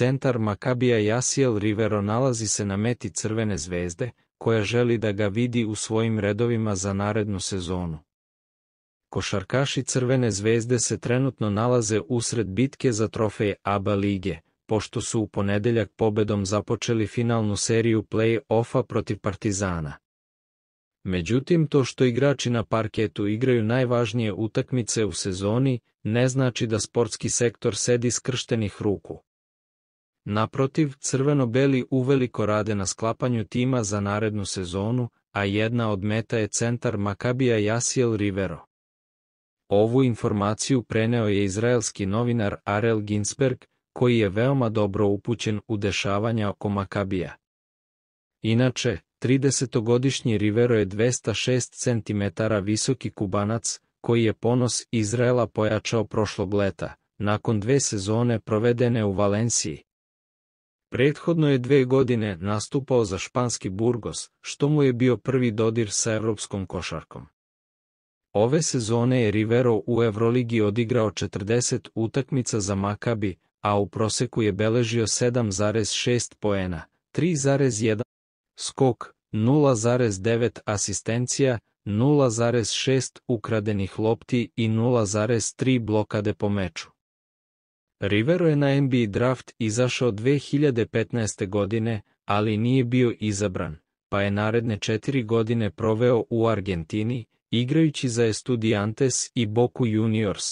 Centar Makabija Jassiel Rivero nalazi se na meti Crvene zvezde, koja želi da ga vidi u svojim redovima za narednu sezonu. Košarkaši Crvene zvezde se trenutno nalaze usred bitke za trofej ABA lige, pošto su u ponedeljak pobedom započeli finalnu seriju play-offa protiv Partizana. Međutim, to što igrači na parketu igraju najvažnije utakmice u sezoni, ne znači da sportski sektor sedi skrštenih ruku. Naprotiv, crveno-beli uveliko rade na sklapanju tima za narednu sezonu, a jedna od meta je centar Makabija Jassiel Rivero. Ovu informaciju preneo je izraelski novinar Ariel Ginsberg, koji je veoma dobro upućen u dešavanja oko Makabija. Inače, 30-godišnji Rivero je 206 cm visoki Kubanac, koji je ponos Izraela pojačao prošlog leta, nakon 2 sezone provedene u Valenciji. Prethodno je 2 godine nastupao za španski Burgos, što mu je bio prvi dodir sa evropskom košarkom. Ove sezone je Rivero u Evroligi odigrao 40 utakmica za Makabi, a u proseku je beležio 7,6 poena, 3,1 skok, 0,9 asistencija, 0,6 ukradenih lopti i 0,3 blokade po meču. Rivero je na NBA draft izašao 2015. godine, ali nije bio izabran, pa je naredne 4 godine proveo u Argentini, igrajući za Estudiantes i Boca Juniors,